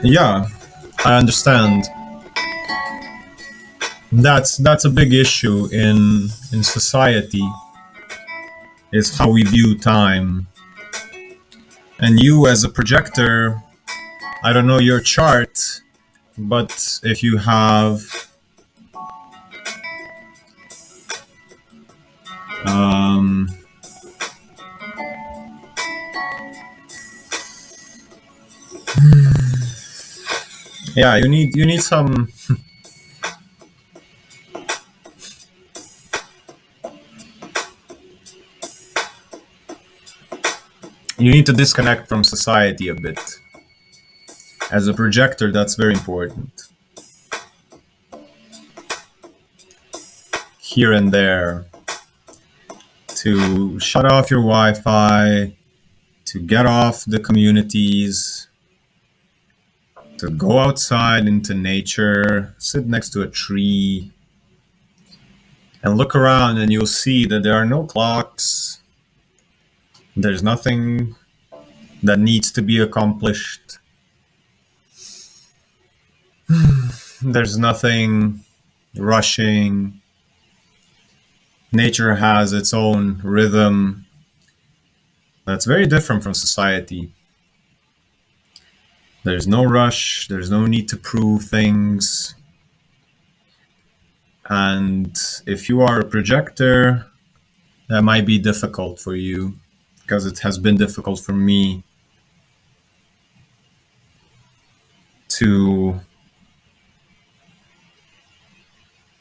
Yeah, I understand. That's a big issue in society, is how we view time. And you as a projector, I don't know your chart, but if you have um, yeah, you need some. You need to disconnect from society a bit. As a projector, that's very important. Here and there, to shut off your Wi-Fi, to get off the communities, to go outside into nature, sit next to a tree, and look around, and you'll see that there are no clocks. There's nothing that needs to be accomplished. There's nothing rushing. Nature has its own rhythm that's very different from society. There's no rush, there's no need to prove things. And if you are a projector, that might be difficult for you, because it has been difficult for me to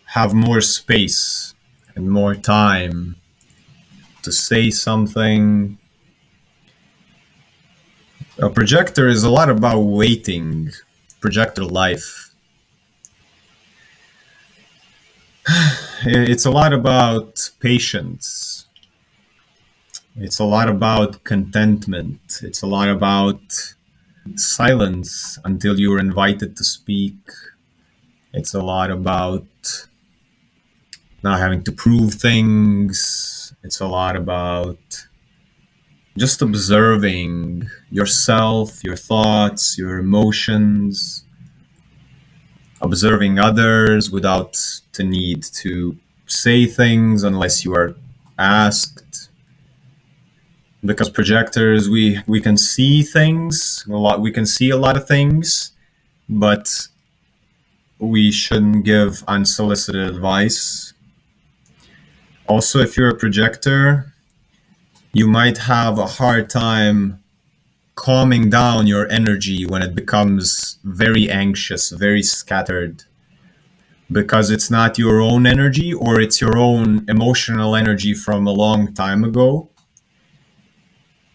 have more space and more time to say something. A projector is a lot about waiting, projector life. It's a lot about patience. It's a lot about contentment. It's a lot about silence until you're invited to speak. It's a lot about not having to prove things. It's a lot about just observing yourself, your thoughts, your emotions, observing others without the need to say things unless you are asked. Because projectors, we can see things a lot. We can see a lot of things, but we shouldn't give unsolicited advice. Also, if you're a projector, you might have a hard time calming down your energy when it becomes very anxious, very scattered, because it's not your own energy, or it's your own emotional energy from a long time ago.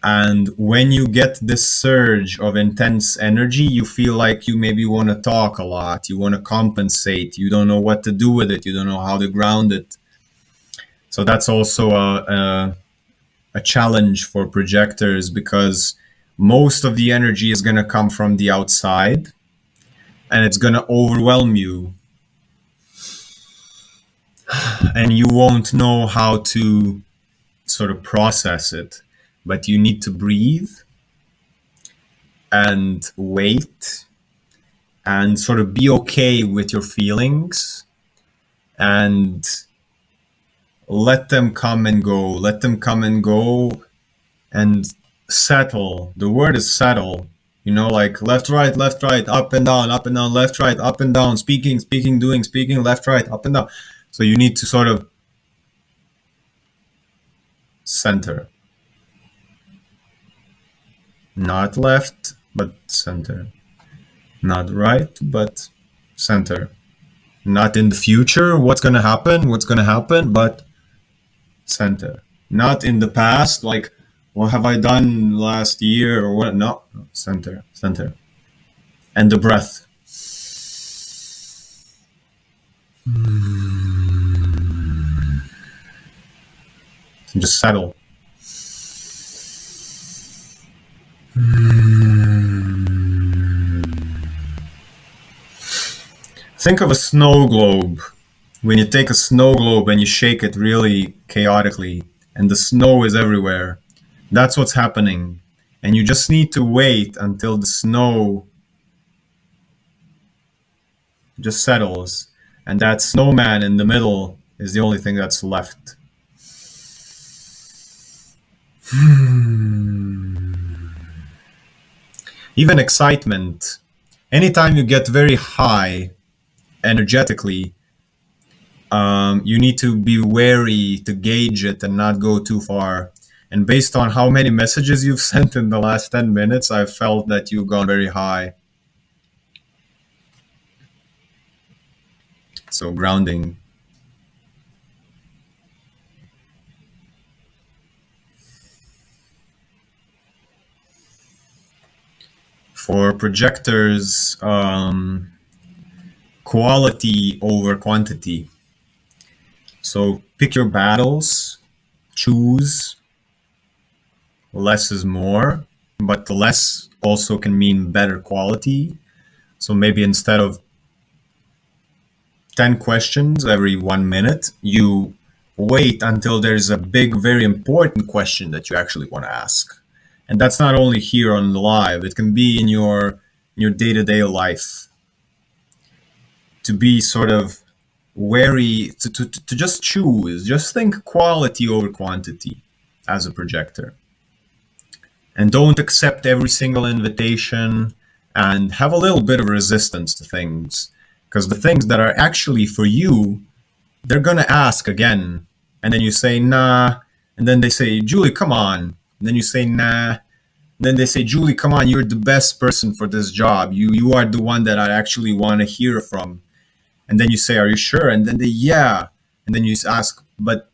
And when you get this surge of intense energy, you feel like you maybe want to talk a lot, you want to compensate, you don't know what to do with it, you don't know how to ground it. So that's also a challenge for projectors, because most of the energy is going to come from the outside and it's going to overwhelm you. And you won't know how to sort of process it, but you need to breathe and wait and sort of be okay with your feelings and let them come and go, and settle. The word is settle, like left, right, up and down, left, right, up and down, speaking, doing, speaking, left, right, up and down. So you need to sort of center. Not left, but center. Not right, but center. Not in the future, what's going to happen, but center. Not in the past, like, what have I done last year or what? No, center. And the breath. Just settle. Think of a snow globe. When you take a snow globe and you shake it really chaotically, and the snow is everywhere, that's what's happening. And you just need to wait until the snow just settles, and that snowman in the middle is the only thing that's left. Even excitement, anytime you get very high energetically, you need to be wary to gauge it and not go too far. And based on how many messages you've sent in the last 10 minutes, I've felt that you've gone very high. So grounding. For projectors, quality over quantity. So pick your battles, choose. Less is more, but the less also can mean better quality. So maybe instead of 10 questions every 1 minute, you wait until there's a big, very important question that you actually want to ask. And that's not only here on the live, it can be in your day-to-day life. To be sort of wary, to just choose, just think quality over quantity as a projector. And don't accept every single invitation, and have a little bit of resistance to things. Because the things that are actually for you, they're going to ask again. And then you say, nah. And then they say, Julie, come on. And then you say, nah. And then they say, Julie, come on, you're the best person for this job. You are the one that I actually want to hear from. And then you say, are you sure? And then they, yeah. And then you ask, but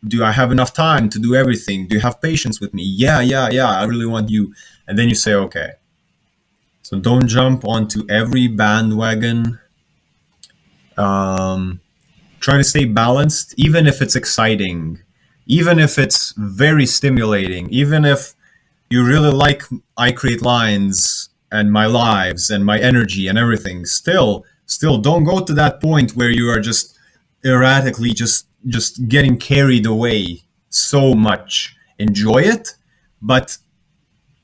do I have enough time to do everything? Do you have patience with me? Yeah, I really want you. And then you say, okay. So don't jump onto every bandwagon. Try to stay balanced, even if it's exciting, even if it's very stimulating, even if you really like I Create Lines and my lives and my energy and everything. Still don't go to that point where you are just erratically just getting carried away so much. Enjoy it, but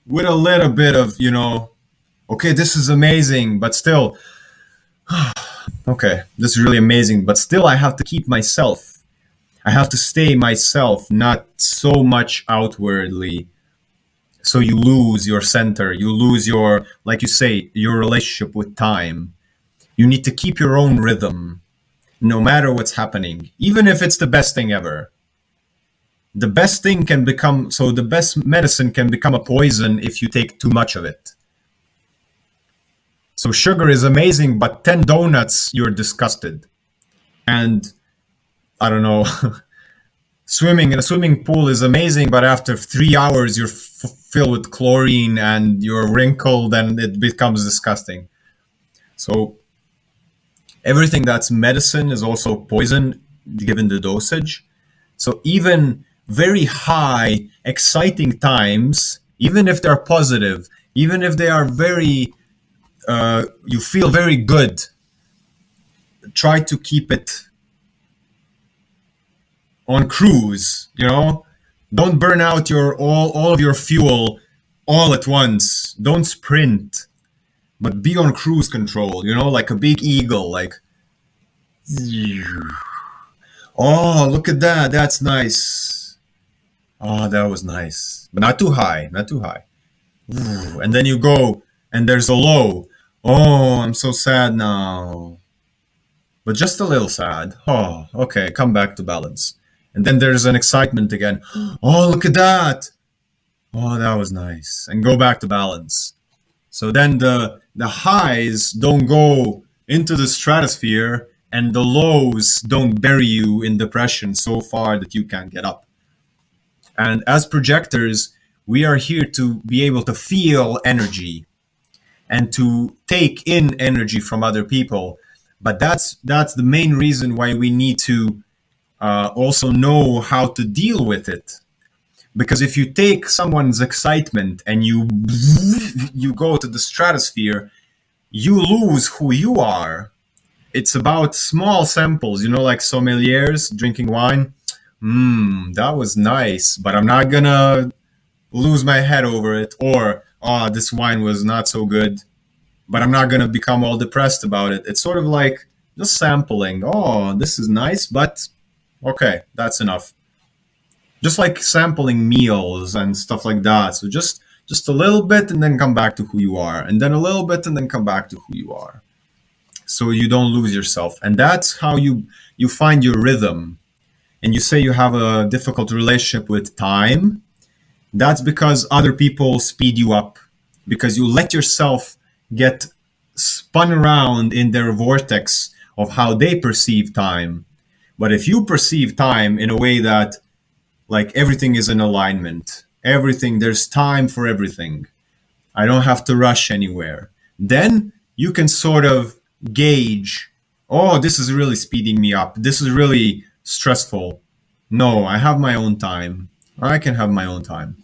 with a little bit of, okay, this is amazing, but still, okay, this is really amazing, but still I have to keep myself. I have to stay myself, not so much outwardly. So you lose your center, you lose your, like you say, your relationship with time. You need to keep your own rhythm, no matter what's happening, even if it's the best thing ever. The best thing can become, so the best medicine can become a poison if you take too much of it. So sugar is amazing, but 10 donuts, you're disgusted. And I don't know, swimming in a swimming pool is amazing, but after 3 hours, you're filled with chlorine and you're wrinkled and it becomes disgusting. So everything that's medicine is also poison, given the dosage. So even very high, exciting times, even if they're positive, even if they are very, you feel very good, try to keep it on cruise, Don't burn out your all of your fuel all at once. Don't sprint, but be on cruise control, like a big eagle, like, oh, look at that. That's nice. Oh, that was nice. But not too high, not too high. And then you go and there's a low. Oh, I'm so sad now. But just a little sad. Oh, okay, come back to balance. And then there's an excitement again. Oh, look at that. Oh, that was nice. And go back to balance. So then the highs don't go into the stratosphere and the lows don't bury you in depression so far that you can't get up. And as projectors, we are here to be able to feel energy and to take in energy from other people. But that's the main reason why we need to also know how to deal with it. Because if you take someone's excitement and you go to the stratosphere, you lose who you are. It's about small samples, like sommeliers drinking wine. That was nice, but I'm not gonna lose my head over it. Or, this wine was not so good, but I'm not gonna become all depressed about it. It's sort of like Just sampling. Oh, this is nice, but okay, that's enough. Just like sampling meals and stuff like that. So just a little bit and then come back to who you are, and then a little bit and then come back to who you are. So you don't lose yourself. And that's how you find your rhythm. And you say you have a difficult relationship with time. That's because other people speed you up, because you let yourself get spun around in their vortex of how they perceive time. But if you perceive time in a way that, like, everything is in alignment, everything, there's time for everything, I don't have to rush anywhere, then you can sort of gauge, oh, this is really speeding me up. This is really stressful. No, I have my own time. I can have my own time.